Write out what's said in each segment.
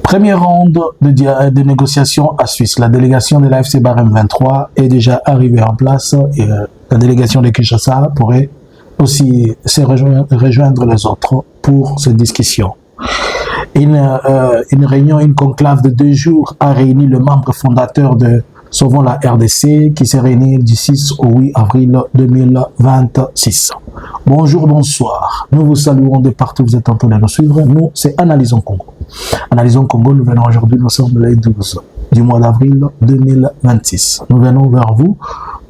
Première ronde de négociations à Suisse. La délégation de l'AFC Barème 23 est déjà arrivée en place et la délégation de Kinshasa pourrait aussi se rejoindre les autres pour cette discussion. Une réunion, une conclave de 2 jours a réuni le membre fondateur de Sauvons la RDC qui s'est réuni du 6 au 8 avril 2026. Bonjour, bonsoir. Nous vous saluons de partout où vous êtes en train de nous suivre. Nous, c'est Analysons Congo. Analysons Congo, nous venons aujourd'hui, nous sommes le 12 du mois d'avril 2026. Nous venons vers vous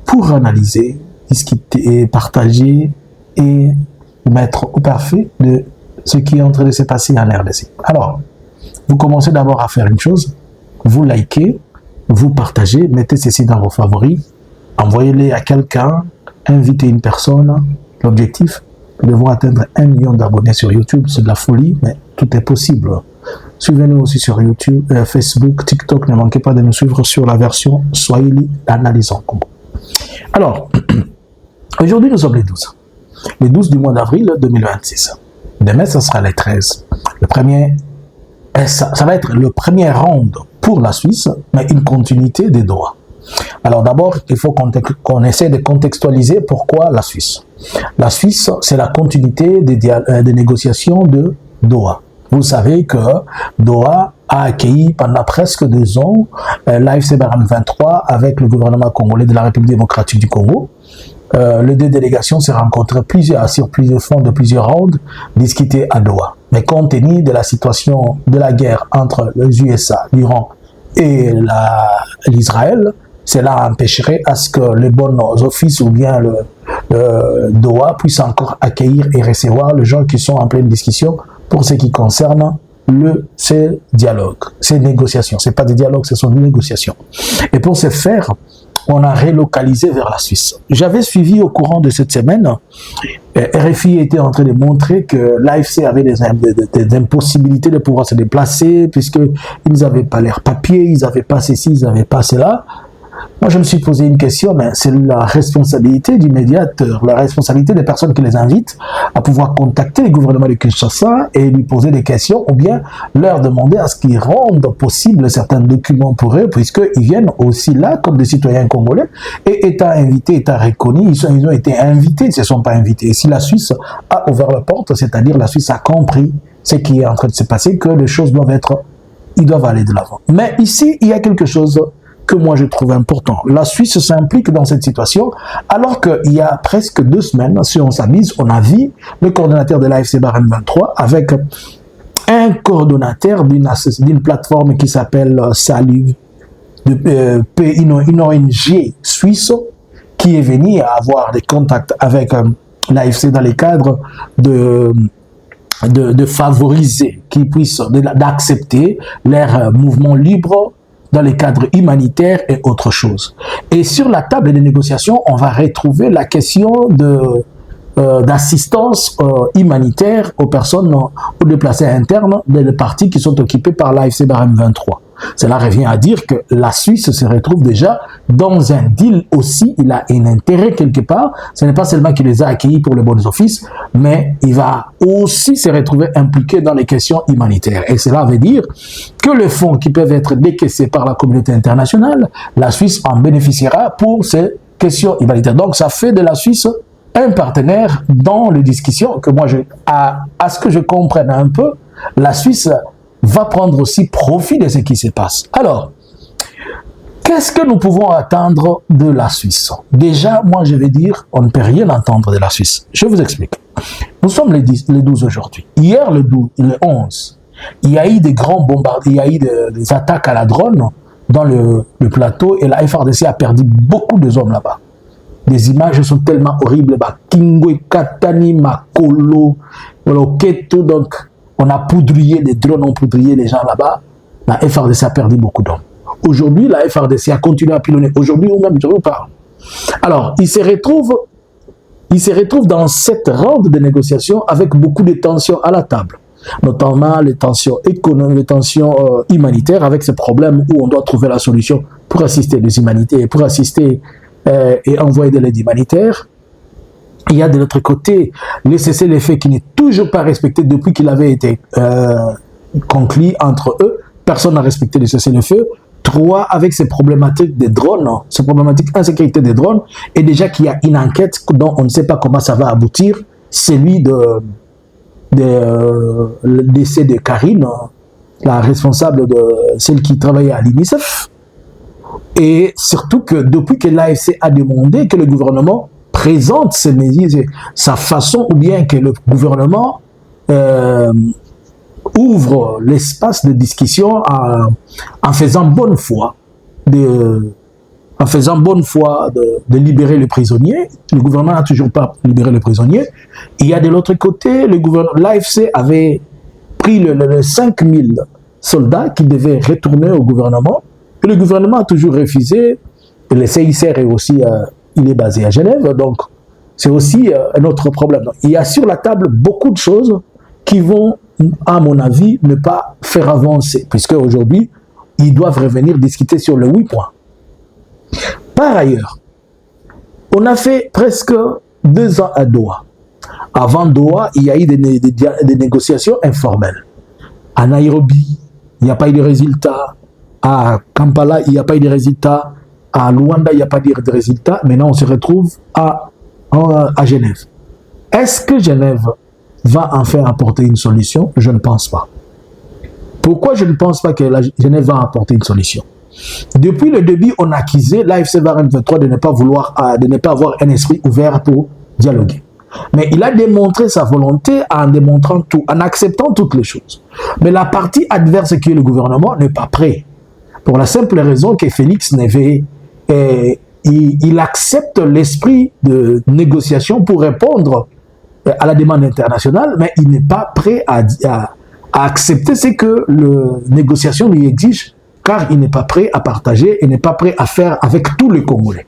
pour analyser, discuter, partager et mettre au parfait de ce qui est en train de se passer en RDC. Alors, vous commencez d'abord à faire une chose, vous likez, vous partagez, mettez ceci dans vos favoris, envoyez-les à quelqu'un, invitez une personne. L'objectif, nous devons atteindre 1 million d'abonnés sur YouTube, c'est de la folie, mais tout est possible. Suivez-nous aussi sur YouTube, Facebook, TikTok, ne manquez pas de nous suivre sur la version Swahili d'Analysons Congo. Alors, aujourd'hui nous sommes les 12. Les 12 du mois d'avril 2026. Demain, ce sera les 13. Ça va être le premier round pour la Suisse, mais une continuité des Doha. Alors d'abord, il faut qu'on essaie de contextualiser pourquoi la Suisse. La Suisse, c'est la continuité des négociations de Doha. Vous savez que Doha a accueilli pendant presque 2 ans l'AFC Barème 23 avec le gouvernement congolais de la République démocratique du Congo. Les 2 délégations se rencontrent sur plusieurs fronts de plusieurs rounds discutés à Doha. Mais compte tenu de la situation de la guerre entre les USA, l'Iran et l'Israël, cela empêcherait à ce que les bons offices ou bien le Doha puissent encore accueillir et recevoir les gens qui sont en pleine discussion pour ce qui concerne ces dialogues, ces négociations. Ce n'est pas des dialogues, ce sont des négociations. Et pour ce faire, on a relocalisé vers la Suisse. J'avais suivi au courant de cette semaine, RFI était en train de montrer que l'AFC avait des impossibilités de pouvoir se déplacer puisqu'ils n'avaient pas leurs papiers, ils n'avaient pas ceci, ils n'avaient pas cela. Moi, je me suis posé une question, mais c'est la responsabilité du médiateur, la responsabilité des personnes qui les invitent à pouvoir contacter le gouvernement de Kinshasa et lui poser des questions ou bien leur demander à ce qu'ils rendent possible certains documents pour eux, puisqu'ils viennent aussi là comme des citoyens congolais et étant invités, étant reconnus, ils ont été invités, ils ne se sont pas invités. Et si la Suisse a ouvert la porte, c'est-à-dire la Suisse a compris ce qui est en train de se passer, que les choses ils doivent aller de l'avant. Mais ici, il y a quelque chose que moi je trouve important. La Suisse s'implique dans cette situation, alors qu'il y a presque 2 semaines, si on s'amuse, on a vu le coordonnateur de l'AFC Barème 23 avec un coordonnateur d'une plateforme qui s'appelle Salut, une ONG suisse qui est venue avoir des contacts avec l'AFC dans les cadres de favoriser, qu'ils puissent d'accepter leur mouvement libre dans les cadres humanitaires et autre chose. Et sur la table des négociations, on va retrouver la question d'assistance humanitaire aux personnes aux déplacés internes des partis qui sont occupés par l'AFC Barème 23. Cela revient à dire que la Suisse se retrouve déjà dans un deal aussi, il a un intérêt quelque part, ce n'est pas seulement qu'il les a accueillis pour les bons offices, mais il va aussi se retrouver impliqué dans les questions humanitaires. Et cela veut dire que les fonds qui peuvent être décaissés par la communauté internationale, la Suisse en bénéficiera pour ces questions humanitaires. Donc ça fait de la Suisse un partenaire dans les discussions que moi, à ce que je comprenne un peu, la Suisse va prendre aussi profit de ce qui se passe. Alors, qu'est-ce que nous pouvons attendre de la Suisse? Déjà, moi je vais dire, on ne peut rien attendre de la Suisse. Je vous explique. Nous sommes les 12 aujourd'hui. Hier, le 11, il y a eu des grands bombardiers, il y a eu des attaques à la drone dans le plateau et la FRDC a perdu beaucoup de hommes là-bas. Les images sont tellement horribles. Kingwe, Katani, Makolo, Keto, donc on a poudrier, les drones ont poudrier les gens là-bas. La FRDC a perdu beaucoup d'hommes. Aujourd'hui, la FRDC a continué à pilonner. Aujourd'hui, ou même, je vous parle. Alors, il se retrouve dans cette ronde de négociations avec beaucoup de tensions à la table. Notamment les tensions économiques, les tensions humanitaires, avec ce problème où on doit trouver la solution pour assister les humanités, pour assister et envoyer de l'aide humanitaire. Il y a de l'autre côté le cessez-le-feu qui n'est toujours pas respecté depuis qu'il avait été conclu entre eux personne n'a respecté le cessez-le-feu. 3, avec ces problématiques des drones, ces problématiques d'insécurité des drones, et déjà qu'il y a une enquête dont on ne sait pas comment ça va aboutir, celui de le décès de Karine, la responsable de celle qui travaillait à l'UNICEF. Et surtout que depuis que l'AFC a demandé que le gouvernement présente ses mesures, sa façon, ou bien que le gouvernement ouvre l'espace de discussion en faisant bonne foi de libérer les prisonniers. Le gouvernement n'a toujours pas libéré les prisonniers. Il y a de l'autre côté, l'AFC avait pris les 5000 soldats qui devaient retourner au gouvernement. Et le gouvernement a toujours refusé. Et le CICR est aussi, il est basé à Genève, donc c'est aussi un autre problème. Donc, il y a sur la table beaucoup de choses qui vont, à mon avis, ne pas faire avancer, puisque aujourd'hui, ils doivent revenir discuter sur les 8 points. Par ailleurs, on a fait presque 2 ans à Doha. Avant Doha, il y a eu des négociations informelles. À Nairobi, il n'y a pas eu de résultat. À Kampala, il n'y a pas eu de résultat. À Luanda, il n'y a pas eu de résultat. Maintenant, on se retrouve à Genève. Est-ce que Genève va enfin apporter une solution? Je ne pense pas. Pourquoi je ne pense pas que Genève va apporter une solution? Depuis le début, on a accusé l'AFC 23 de ne pas avoir un esprit ouvert pour dialoguer. Mais il a démontré sa volonté en démontrant tout, en acceptant toutes les choses. Mais la partie adverse qui est le gouvernement n'est pas prêt. Pour la simple raison que Félix Névé, il accepte l'esprit de négociation pour répondre à la demande internationale, mais il n'est pas prêt à accepter ce que la négociation lui exige, car il n'est pas prêt à partager et n'est pas prêt à faire avec tous les Congolais.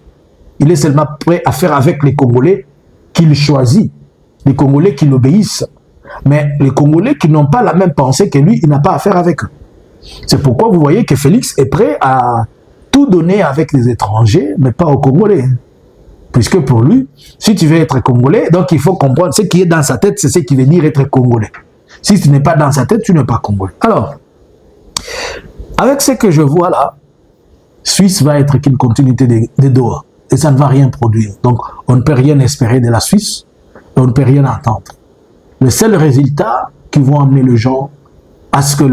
Il est seulement prêt à faire avec les Congolais qu'il choisit, les Congolais qui l'obéissent. Mais les Congolais qui n'ont pas la même pensée que lui, il n'a pas à faire avec eux. C'est pourquoi vous voyez que Félix est prêt à tout donner avec les étrangers, mais pas aux Congolais. Puisque pour lui, si tu veux être Congolais, donc il faut comprendre ce qui est dans sa tête, c'est ce qui veut dire être Congolais. Si ce n'est pas dans sa tête, tu n'es pas Congolais. Alors, avec ce que je vois là, Suisse va être qu'une continuité de Doha. Et ça ne va rien produire. Donc, on ne peut rien espérer de la Suisse, et on ne peut rien attendre. Le seul résultat qui vont amener les gens à ce que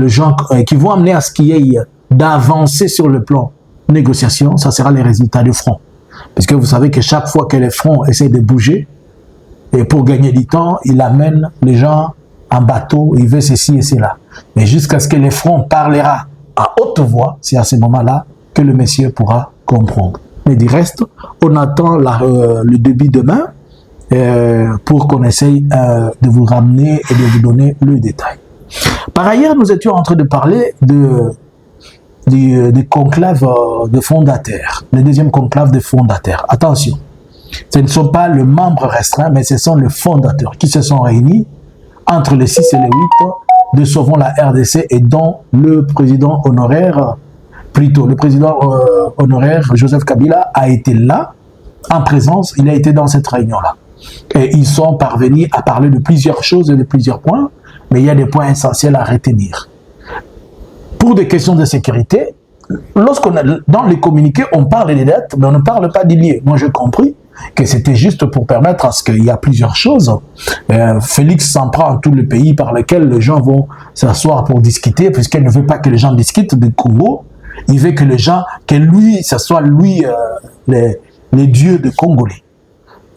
qui vont amener à ce qu'il y ait d'avancer sur le plan négociation, ça sera les résultats du front. Parce que vous savez que chaque fois que les fronts essaient de bouger, et pour gagner du temps, il amène les gens en bateau, il veut ceci et cela. Mais jusqu'à ce que les fronts parlera à haute voix, c'est à ce moment-là que le monsieur pourra comprendre. Mais du reste, on attend le début demain pour qu'on essaye de vous ramener et de vous donner le détail. Par ailleurs, nous étions en train de parler des conclaves de fondateurs, le deuxième conclave de fondateurs. Attention, ce ne sont pas les membres restreints, mais ce sont les fondateurs qui se sont réunis entre les 6 et les 8 de Sauvons la RDC et dont le président honoraire, Joseph Kabila a été là, en présence, il a été dans cette réunion-là. Et ils sont parvenus à parler de plusieurs choses et de plusieurs points, mais il y a des points essentiels à retenir. Pour des questions de sécurité, dans les communiqués, on parle des dates, mais on ne parle pas des lieux. Moi, j'ai compris que c'était juste pour permettre à ce qu'il y a plusieurs choses. Félix s'en prend à tout le pays par lequel les gens vont s'asseoir pour discuter, puisqu'il ne veut pas que les gens discutent du Congo. Il veut que ce soit lui, les dieux de Congolais.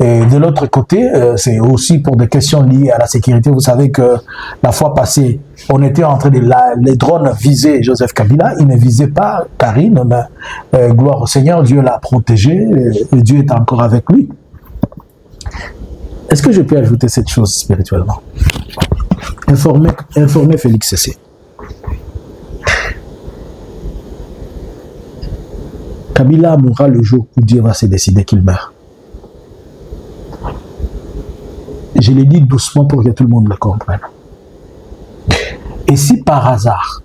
Et de l'autre côté, c'est aussi pour des questions liées à la sécurité. Vous savez que la fois passée, on était en train les drones visaient Joseph Kabila. Ils ne visaient pas Karine, mais gloire au Seigneur, Dieu l'a protégé et Dieu est encore avec lui. Est-ce que je peux ajouter cette chose spirituellement? Informer Félix Cessé. Kabila mourra le jour où Dieu va se décider qu'il meurt. Je l'ai dit doucement pour que tout le monde le comprenne. Et si par hasard,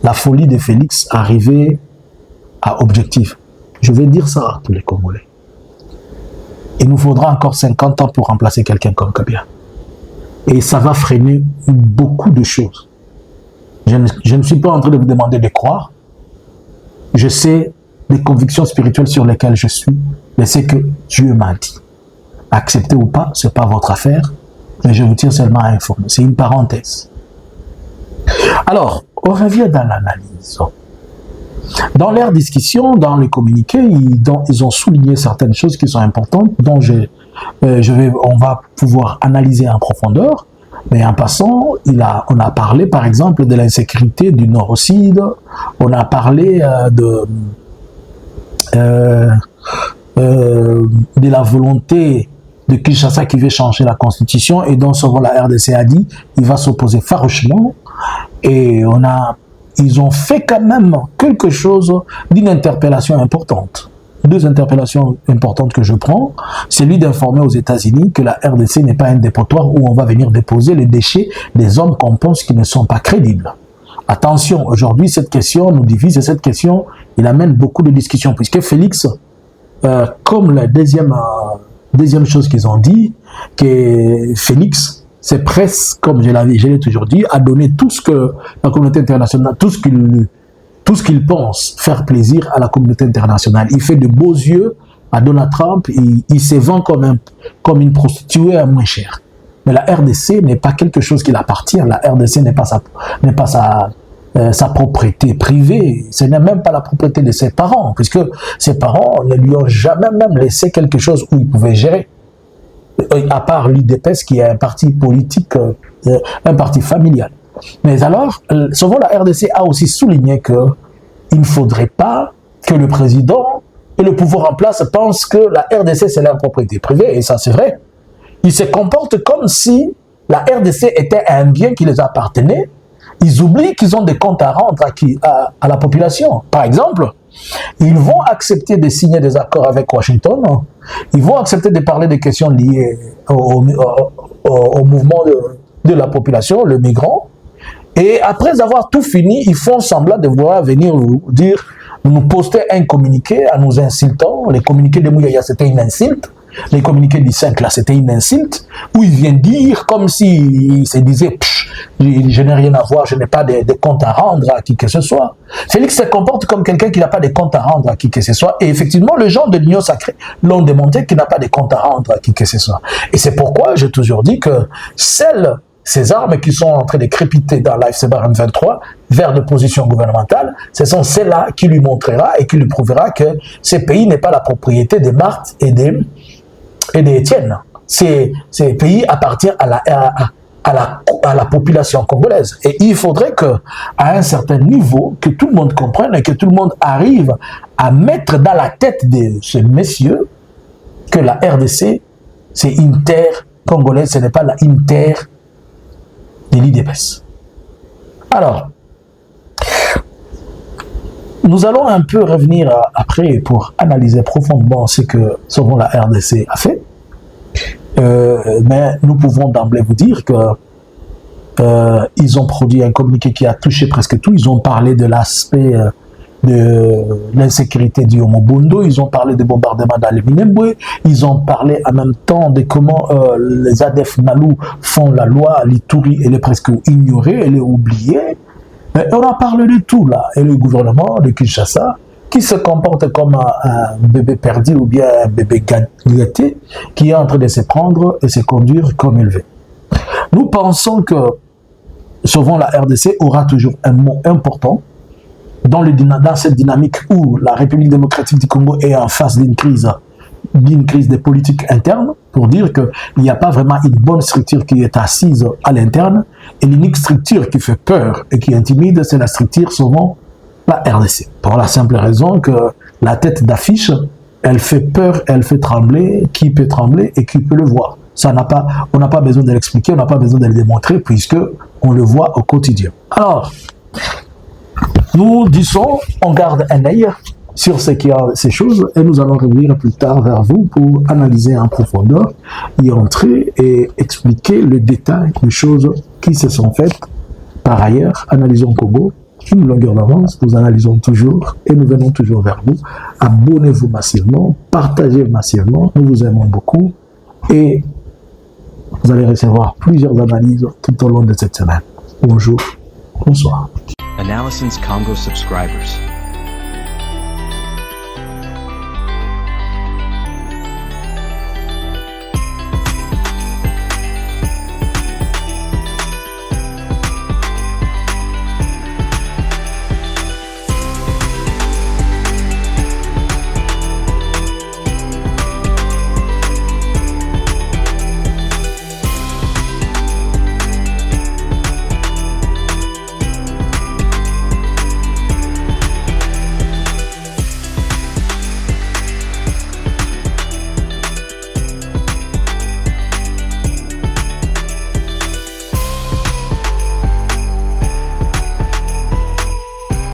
la folie de Félix arrivait à objectif, je vais dire ça à tous les Congolais. Il nous faudra encore 50 ans pour remplacer quelqu'un comme Kabila. Et ça va freiner beaucoup de choses. Je ne suis pas en train de vous demander de croire. Je sais les convictions spirituelles sur lesquelles je suis, mais c'est que Dieu m'a dit. Acceptez ou pas, ce n'est pas votre affaire, mais je vous tiens seulement à informer. C'est une parenthèse. Alors, on revient dans l'analyse. Dans leur discussion, dans les communiqués, ils ont souligné certaines choses qui sont importantes, dont on va pouvoir analyser en profondeur. Mais en passant, on a parlé par exemple de l'insécurité du nord au sud, on a parlé de la volonté de Kinshasa qui veut changer la constitution et dont souvent la RDC a dit il va s'opposer farouchement. Et ils ont fait quand même quelque chose d'une interpellation importante. Deux interpellations importantes que je prends, c'est celui d'informer aux États-Unis que la RDC n'est pas un dépotoir où on va venir déposer les déchets des hommes qu'on pense qui ne sont pas crédibles. Attention, aujourd'hui, cette question nous divise et cette question, il amène beaucoup de discussions, puisque Félix, comme la deuxième chose qu'ils ont dit, que Félix, c'est presque, comme je l'ai toujours dit, à donner tout ce que la communauté internationale, tout ce qu'il pense faire plaisir à la communauté internationale. Il fait de beaux yeux à Donald Trump, il se vend comme une prostituée à moins cher. Mais la RDC n'est pas quelque chose qui l'appartient. La RDC n'est pas sa propriété privée. Ce n'est même pas la propriété de ses parents, puisque ses parents ne lui ont jamais même laissé quelque chose où il pouvait gérer. À part l'UDPS qui est un parti politique, un parti familial. Mais alors, souvent la RDC a aussi souligné qu'il ne faudrait pas que le président et le pouvoir en place pensent que la RDC c'est leur propriété privée, et ça c'est vrai. Ils se comportent comme si la RDC était un bien qui les appartenait. Ils oublient qu'ils ont des comptes à rendre à la population. Par exemple, ils vont accepter de signer des accords avec Washington, ils vont accepter de parler des questions liées au mouvement de la population, le migrant, et après avoir tout fini, ils font semblant de vouloir venir nous poster un communiqué en nous insultant. Les communiqués de Mouyaya, c'était une insulte. Les communiqués du 5, là, c'était une insulte, où il vient dire, comme s'il se disait, je n'ai rien à voir, je n'ai pas de compte à rendre à qui que ce soit. Félix se comporte comme quelqu'un qui n'a pas de compte à rendre à qui que ce soit, et effectivement, les gens de l'Union sacrée l'ont démontré qu'il n'a pas de compte à rendre à qui que ce soit. Et c'est pourquoi j'ai toujours dit que ces armes qui sont en train de crépiter dans l'AFC-BAR M23 vers des positions gouvernementales, ce sont celles-là qui lui montrera et qui lui prouvera que ce pays n'est pas la propriété de Marthe et d'Étienne. Ces pays appartiennent à la population congolaise. Et il faudrait qu'à un certain niveau, que tout le monde comprenne et que tout le monde arrive à mettre dans la tête de ce messieurs que la RDC, c'est une terre congolaise, ce n'est pas une terre de l'IDPS. Alors, nous allons un peu revenir après pour analyser profondément ce que souvent la RDC a fait. Mais nous pouvons d'emblée vous dire que ils ont produit un communiqué qui a touché presque tout. Ils ont parlé de l'aspect de l'insécurité du Homobundo, ils ont parlé des bombardements dans le Minembwe, ils ont parlé en même temps de comment les ADF Nalou font la loi, l'Ituri, elle est presque ignorée, elle est oubliée. On a parlé de tout là, et le gouvernement de Kinshasa, qui se comporte comme un bébé perdu ou bien un bébé gâté, qui est en train de se prendre et se conduire comme il veut. Nous pensons que souvent la RDC aura toujours un mot important dans cette dynamique où la République démocratique du Congo est en face d'une crise des politiques internes, pour dire qu'il n'y a pas vraiment une bonne structure qui est assise à l'interne, et l'unique structure qui fait peur et qui intimide, c'est la structure souvent la RDC. Pour la simple raison que la tête d'affiche, elle fait peur, elle fait trembler, qui peut trembler et qui peut le voir. On n'a pas besoin de l'expliquer, on n'a pas besoin de le démontrer, puisque on le voit au quotidien. Alors, nous disons, on garde un œil sur ces choses et nous allons revenir plus tard vers vous pour analyser en profondeur, y entrer et expliquer le détail des choses qui se sont faites. Par ailleurs, analysons Congo, une longueur d'avance, nous analysons toujours et nous venons toujours vers vous. Abonnez-vous massivement, partagez massivement, nous vous aimons beaucoup et vous allez recevoir plusieurs analyses tout au long de cette semaine. Bonjour, bonsoir. Analysins Congo subscribers.